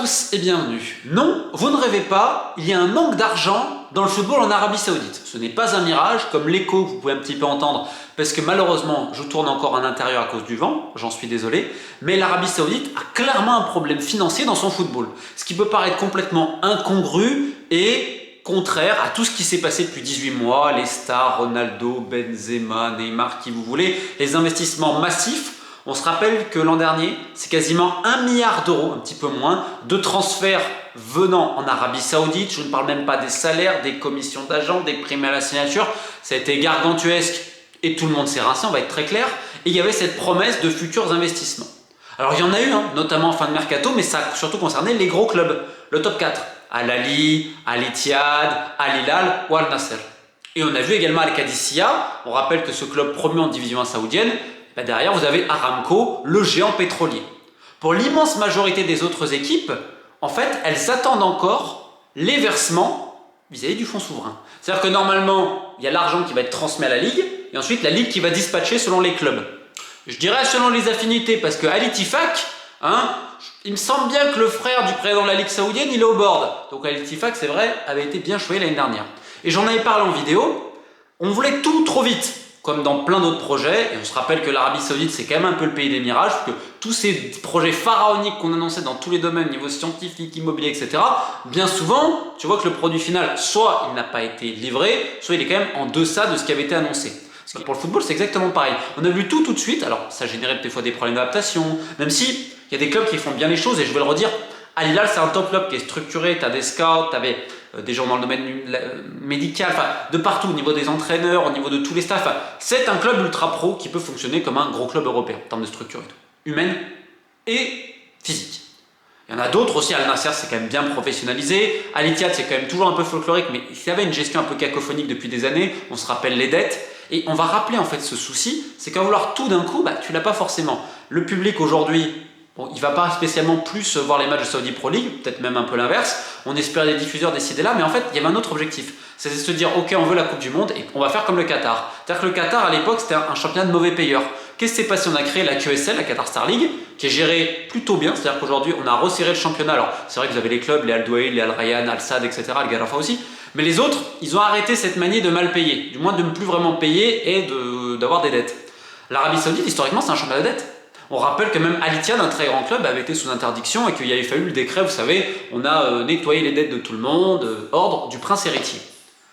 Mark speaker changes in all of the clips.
Speaker 1: tous et bienvenue. Non, vous ne rêvez pas, il y a un manque d'argent dans le football en Arabie Saoudite. Ce n'est pas un mirage, comme l'écho que vous pouvez un petit peu entendre, parce que malheureusement, je tourne encore en intérieur à cause du vent, j'en suis désolé, mais l'Arabie Saoudite a clairement un problème financier dans son football. Ce qui peut paraître complètement incongru et contraire à tout ce qui s'est passé depuis 18 mois, les stars, Ronaldo, Benzema, Neymar, qui vous voulez, les investissements massifs. On se rappelle que l'an dernier, c'est quasiment 1 milliard d'euros, un petit peu moins, de transferts venant en Arabie Saoudite. Je ne parle même pas des salaires, des commissions d'agents, des primes à la signature. Ça a été gargantuesque et tout le monde s'est rincé, on va être très clair. Et il y avait cette promesse de futurs investissements. Alors il y en a eu, notamment en fin de mercato, mais ça a surtout concerné les gros clubs. Le top 4, Al-Ahly, Al-Ittihad, Al-Hilal ou Al-Nasser. Et on a vu également Al-Qadisiyah. On rappelle que ce club promu en division 1 saoudienne, derrière, vous avez Aramco, le géant pétrolier. Pour l'immense majorité des autres équipes, en fait, elles attendent encore les versements vis-à-vis du fonds souverain. C'est-à-dire que normalement, il y a l'argent qui va être transmis à la Ligue, et ensuite la Ligue qui va dispatcher selon les clubs. Je dirais selon les affinités, parce que Al-Ittifaq, il me semble bien que le frère du président de la Ligue saoudienne, il est au board. Donc Al-Ittifaq, c'est vrai, avait été bien choyé l'année dernière. Et j'en avais parlé en vidéo, on voulait tout trop vite. Comme dans plein d'autres projets, et on se rappelle que l'Arabie Saoudite c'est quand même un peu le pays des mirages, parce que tous ces projets pharaoniques qu'on annonçait dans tous les domaines, niveau scientifique, immobilier, etc., bien souvent, tu vois que le produit final, soit il n'a pas été livré, soit il est quand même en deçà de ce qui avait été annoncé. Parce que pour le football, c'est exactement pareil. On a vu tout de suite, alors ça générait des fois des problèmes d'adaptation, même si il y a des clubs qui font bien les choses, et je vais le redire, Al-Hilal c'est un top club qui est structuré, tu as des scouts, tu avais des gens dans le domaine médical, enfin de partout, au niveau des entraîneurs, au niveau de tous les staffs. C'est un club ultra pro qui peut fonctionner comme un gros club européen en termes de structure et tout, humaine et physique. Il y en a d'autres aussi, Al-Nasser c'est quand même bien professionnalisé, Al-Ittihad c'est quand même toujours un peu folklorique, mais il y avait une gestion un peu cacophonique depuis des années, on se rappelle les dettes, et on va rappeler en fait ce souci, c'est qu'à vouloir tout d'un coup, tu l'as pas forcément. Le public aujourd'hui, bon, il ne va pas spécialement plus voir les matchs de Saudi Pro League, peut-être même un peu l'inverse. On espère des diffuseurs décider là, mais en fait, il y avait un autre objectif. C'était de se dire, ok, on veut la Coupe du Monde et on va faire comme le Qatar. C'est-à-dire que le Qatar, à l'époque, c'était un championnat de mauvais payeurs. Qu'est-ce qui s'est passé? On a créé la QSL, la Qatar Star League, qui est gérée plutôt bien. C'est-à-dire qu'aujourd'hui, on a resserré le championnat. Alors, c'est vrai que vous avez les clubs, les Al-Douaïl, les Al-Rayyan, Al-Sad, etc., Al-Gharafa aussi. Mais les autres, ils ont arrêté cette manie de mal payer, du moins de ne plus vraiment payer et d'avoir des dettes. L'Arabie Saoudite, historiquement, c'est un championnat de dettes. On rappelle que même Al-Ittihad, un très grand club, avait été sous interdiction et qu'il avait fallu le décret, vous savez, on a nettoyé les dettes de tout le monde, ordre du prince héritier.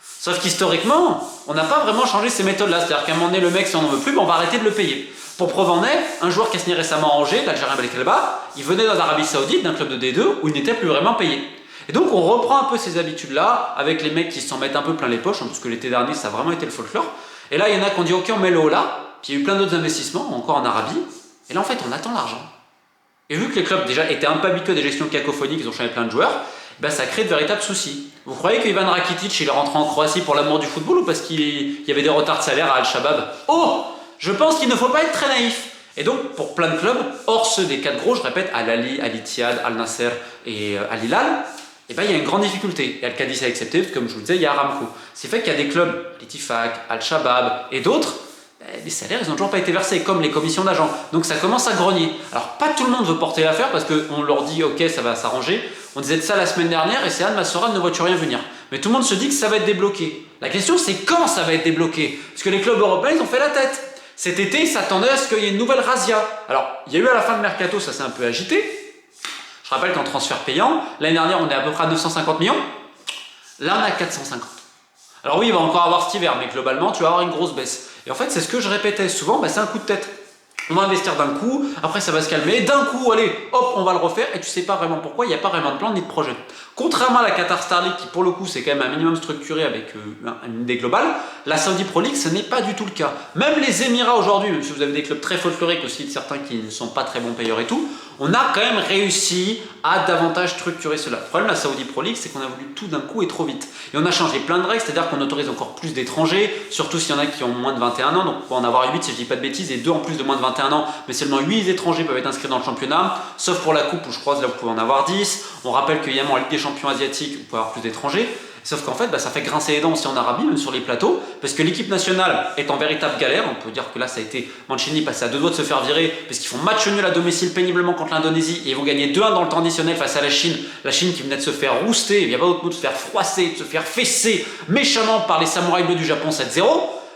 Speaker 1: Sauf qu'historiquement, on n'a pas vraiment changé ces méthodes-là. C'est-à-dire qu'à un moment donné, le mec, si on n'en veut plus, on va arrêter de le payer. Pour preuve en est, un joueur qui a signé récemment à Angers, l'Algérien Belkelba, il venait d'Arabie Saoudite, d'un club de D2, où il n'était plus vraiment payé. Et donc on reprend un peu ces habitudes-là, avec les mecs qui s'en mettent un peu plein les poches, parce que l'été dernier, ça a vraiment été le folklore. Et là, il y en a qui ont dit, ok, on met le haut là, puis il y a eu plein d'autres investissements, encore en Arabie. Et là, en fait, on attend l'argent. Et vu que les clubs déjà étaient un peu habitués à des gestions cacophoniques, ils ont changé plein de joueurs, ça crée de véritables soucis. Vous croyez qu'Ivan Rakitic, il est rentré en Croatie pour l'amour du football ou parce qu'il y avait des retards de salaire à Al-Shabaab? Oh, je pense qu'il ne faut pas être très naïf. Et donc, pour plein de clubs, hors ceux des 4 gros, je répète, Al-Ahly, Al-Ittihad, Al-Nasser et Al-Hilal, il y a une grande difficulté. Et Al-Qadisiyah a accepté, parce que comme je vous le disais, il y a Aramco. C'est fait qu'il y a des clubs, l'Ittifaq, Al-Shabaab et d'autres, les salaires, ils n'ont toujours pas été versés, comme les commissions d'agents. Donc ça commence à grogner. Alors pas tout le monde veut porter l'affaire parce qu'on leur dit ok, ça va s'arranger. On disait de ça la semaine dernière et c'est Anne Massoura ne voit-tu rien venir. Mais tout le monde se dit que ça va être débloqué. La question c'est quand ça va être débloqué? Parce que les clubs européens, ils ont fait la tête. Cet été, ils s'attendaient à ce qu'il y ait une nouvelle razzia. Alors, il y a eu à la fin de mercato, ça s'est un peu agité. Je rappelle qu'en transfert payant, l'année dernière, on est à peu près à 950 millions. Là, on est à 450. Alors oui, il va encore avoir cet hiver, mais globalement, tu vas avoir une grosse baisse. Et en fait, c'est ce que je répétais souvent, c'est un coup de tête. On va investir d'un coup, après ça va se calmer, d'un coup, allez, hop, on va le refaire, et tu sais pas vraiment pourquoi, il n'y a pas vraiment de plan ni de projet. Contrairement à la Qatar Star League, qui pour le coup, c'est quand même un minimum structuré avec une idée globale, la Saudi Pro League, ce n'est pas du tout le cas. Même les Émirats aujourd'hui, même si vous avez des clubs très folkloriques aussi, certains qui ne sont pas très bons payeurs et tout, on a quand même réussi à davantage structurer cela. Le problème de la Saudi Pro League, c'est qu'on a voulu tout d'un coup et trop vite. Et on a changé plein de règles, c'est-à-dire qu'on autorise encore plus d'étrangers, surtout s'il y en a qui ont moins de 21 ans, donc on peut en avoir 8 si je dis pas de bêtises, et 2 en plus de moins de 21 ans, mais seulement 8 étrangers peuvent être inscrits dans le championnat, sauf pour la coupe où je crois que là vous pouvez en avoir 10. On rappelle qu'il y a en Ligue des champions asiatiques, vous pouvez avoir plus d'étrangers. Sauf qu'en fait, ça fait grincer les dents aussi en Arabie, même sur les plateaux, parce que l'équipe nationale est en véritable galère. On peut dire que là, ça a été Mancini passé à 2 doigts de se faire virer, parce qu'ils font match nul à domicile péniblement contre l'Indonésie et ils vont gagner 2-1 dans le temps inconditionnel face à la Chine qui venait de se faire rouster, il n'y a pas d'autre mot, de se faire froisser, de se faire fesser méchamment par les samouraïs bleus du Japon 7-0.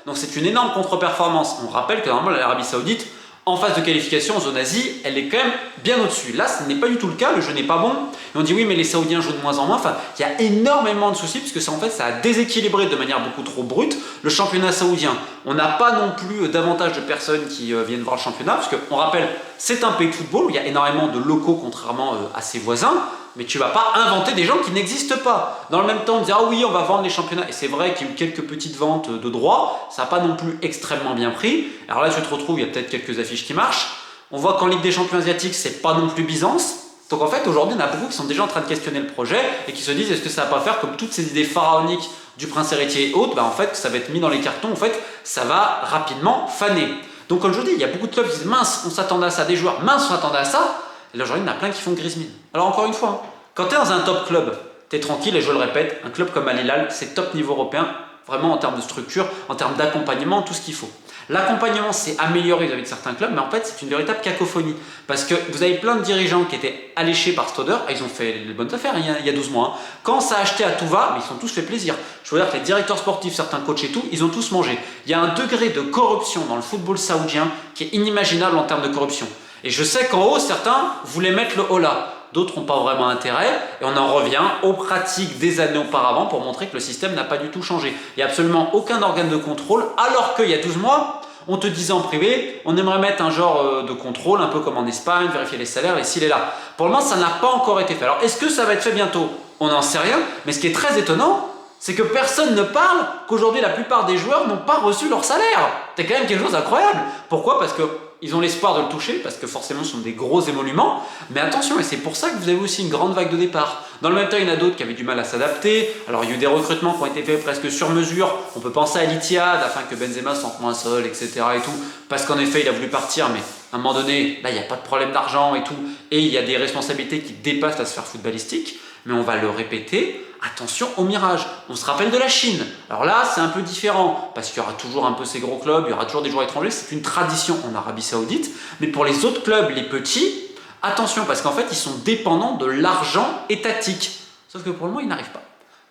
Speaker 1: Donc c'est une énorme contre-performance. On rappelle que normalement l'Arabie Saoudite, en phase de qualification en zone Asie, elle est quand même bien au-dessus. Là, ce n'est pas du tout le cas, le jeu n'est pas bon. Et on dit oui, mais les Saoudiens jouent de moins en moins. Enfin, il y a énormément de soucis, puisque ça, en fait, ça a déséquilibré de manière beaucoup trop brute le championnat saoudien. On n'a pas non plus davantage de personnes qui viennent voir le championnat, parce qu'on rappelle, c'est un pays de football où il y a énormément de locaux, contrairement à ses voisins. Mais tu ne vas pas inventer des gens qui n'existent pas. Dans le même temps, on dit ah oui, on va vendre les championnats. Et c'est vrai qu'il y a eu quelques petites ventes de droits. Ça n'a pas non plus extrêmement bien pris. Alors là, tu te retrouves, il y a peut-être quelques affiches qui marchent. On voit qu'en Ligue des Champions asiatiques, c'est pas non plus Byzance. Donc en fait, aujourd'hui, on a beaucoup qui sont déjà en train de questionner le projet et qui se disent est-ce que ça va pas faire comme toutes ces idées pharaoniques du prince héritier et autres, en fait, ça va être mis dans les cartons. En fait, ça va rapidement faner. Donc comme je vous dis, il y a beaucoup de clubs qui disent mince, on s'attendait à ça, des joueurs, mince, on s'attendait à ça. Et là, aujourd'hui, il y en a plein qui font grise mine. Alors encore une fois, quand tu es dans un top club, tu es tranquille et je le répète, un club comme Al Hilal, c'est top niveau européen, vraiment en termes de structure, en termes d'accompagnement, tout ce qu'il faut. L'accompagnement s'est amélioré vis-à-vis de certains clubs, mais en fait c'est une véritable cacophonie. Parce que vous avez plein de dirigeants qui étaient alléchés par Stoder, ils ont fait les bonnes affaires il y a 12 mois. Quand ça a acheté à tout va, mais ils sont tous fait plaisir. Je veux dire que les directeurs sportifs, certains coachs et tout, ils ont tous mangé. Il y a un degré de corruption dans le football saoudien qui est inimaginable en termes de corruption. Et je sais qu'en haut, certains voulaient mettre le holà. D'autres n'ont pas vraiment intérêt, et on en revient aux pratiques des années auparavant pour montrer que le système n'a pas du tout changé. Il n'y a absolument aucun organe de contrôle, alors qu'il y a 12 mois, on te disait en privé, on aimerait mettre un genre de contrôle, un peu comme en Espagne, vérifier les salaires, les ci, les là. Pour le moment, ça n'a pas encore été fait. Alors, est-ce que ça va être fait bientôt? On n'en sait rien, mais ce qui est très étonnant, c'est que personne ne parle qu'aujourd'hui, la plupart des joueurs n'ont pas reçu leur salaire. C'est quand même quelque chose d'incroyable. Pourquoi? Parce que ils ont l'espoir de le toucher, parce que forcément ce sont des gros émoluments, mais attention, et c'est pour ça que vous avez aussi une grande vague de départ. Dans le même temps, il y en a d'autres qui avaient du mal à s'adapter, alors il y a eu des recrutements qui ont été faits presque sur mesure, on peut penser à l'Itihad, afin que Benzema se sente moins seul, etc. et tout, parce qu'en effet il a voulu partir, mais à un moment donné, là il n'y a pas de problème d'argent et tout, et il y a des responsabilités qui dépassent la sphère footballistique, mais on va le répéter, attention au mirage. On se rappelle de la Chine. Alors là, c'est un peu différent, parce qu'il y aura toujours un peu ces gros clubs, il y aura toujours des joueurs étrangers, c'est une tradition en Arabie Saoudite, mais pour les autres clubs, les petits, attention, parce qu'en fait, ils sont dépendants de l'argent étatique. Sauf que pour le moment, ils n'arrivent pas.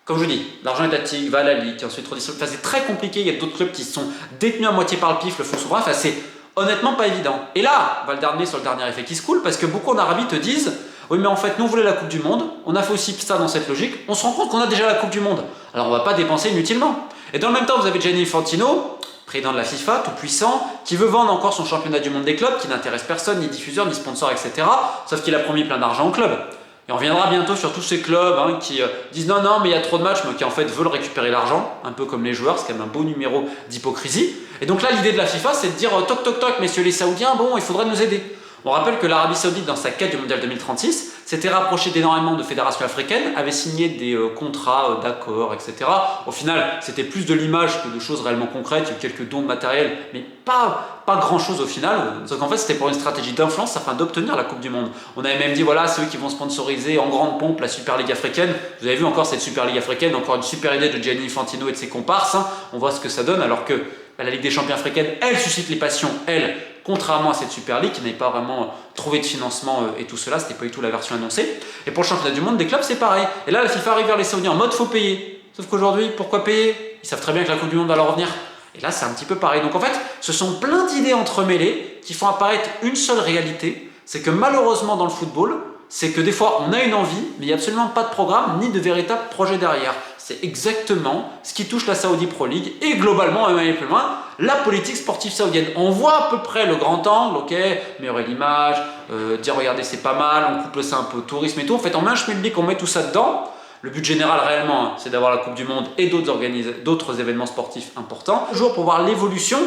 Speaker 1: Comme je dis, l'argent étatique va à la Ligue, ensuite enfin, c'est très compliqué, il y a d'autres clubs qui sont détenus à moitié par le PIF, le fonds souverain, enfin, c'est honnêtement pas évident. Et là, on va le dernier sur le dernier effet qui se coule, parce que beaucoup en Arabie te disent oui, mais en fait, nous on voulait la Coupe du Monde, on a fait aussi ça dans cette logique, on se rend compte qu'on a déjà la Coupe du Monde, alors on va pas dépenser inutilement. Et dans le même temps, vous avez Gianni Infantino, président de la FIFA, tout puissant, qui veut vendre encore son championnat du monde des clubs, qui n'intéresse personne, ni diffuseurs, ni sponsors, etc. Sauf qu'il a promis plein d'argent au club. Et on reviendra bientôt sur tous ces clubs qui disent non, mais il y a trop de matchs, mais qui en fait veulent récupérer l'argent, un peu comme les joueurs, c'est quand même un beau numéro d'hypocrisie. Et donc là, l'idée de la FIFA, c'est de dire toc toc toc, messieurs les Saoudiens, bon, il faudrait nous aider. On rappelle que l'Arabie Saoudite, dans sa quête du mondial 2036, s'était rapproché d'énormément de fédérations africaines, avait signé des contrats, d'accords, etc. Au final, c'était plus de l'image que de choses réellement concrètes, il y a eu quelques dons de matériel, mais pas grand-chose au final. Donc en fait, c'était pour une stratégie d'influence afin d'obtenir la Coupe du Monde. On avait même dit, voilà, c'est eux qui vont sponsoriser en grande pompe la Super Ligue africaine. Vous avez vu encore cette Super Ligue africaine, encore une super idée de Gianni Infantino et de ses comparses. On voit ce que ça donne, alors que la Ligue des Champions africaine, elle suscite les passions, elle, contrairement à cette Super League qui n'avait pas vraiment trouvé de financement et tout cela, c'était pas du tout la version annoncée. Et pour le championnat du monde des clubs, c'est pareil. Et là, la FIFA arrive vers les Saoudiens en mode faut payer. Sauf qu'aujourd'hui, pourquoi payer? Ils savent très bien que la Coupe du Monde va leur revenir. Et là, c'est un petit peu pareil. Donc en fait, ce sont plein d'idées entremêlées qui font apparaître une seule réalité, c'est que malheureusement dans le football, c'est que des fois on a une envie, mais il n'y a absolument pas de programme ni de véritable projet derrière. C'est exactement ce qui touche la Saudi Pro League et globalement, même aller plus loin, la politique sportive saoudienne. On voit à peu près le grand angle, ok, améliorer l'image, dire regardez c'est pas mal, on couple ça un peu au tourisme et tout. En fait, on met un schmilblick, on met tout ça dedans. Le but général réellement, c'est d'avoir la Coupe du Monde et d'autres événements sportifs importants. Toujours pour voir l'évolution.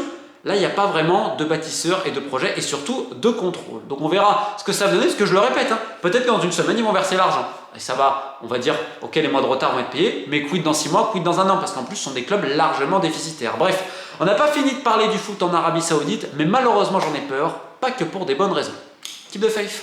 Speaker 1: Là, il n'y a pas vraiment de bâtisseurs et de projets et surtout de contrôle. Donc on verra ce que ça va donner, parce que je le répète, peut-être que dans une semaine, ils vont verser l'argent. Et ça va, on va dire, ok, les mois de retard vont être payés, mais quid dans 6 mois, quid dans un an, parce qu'en plus, ce sont des clubs largement déficitaires. Bref, on n'a pas fini de parler du foot en Arabie Saoudite, mais malheureusement, j'en ai peur, pas que pour des bonnes raisons. Keep the faith.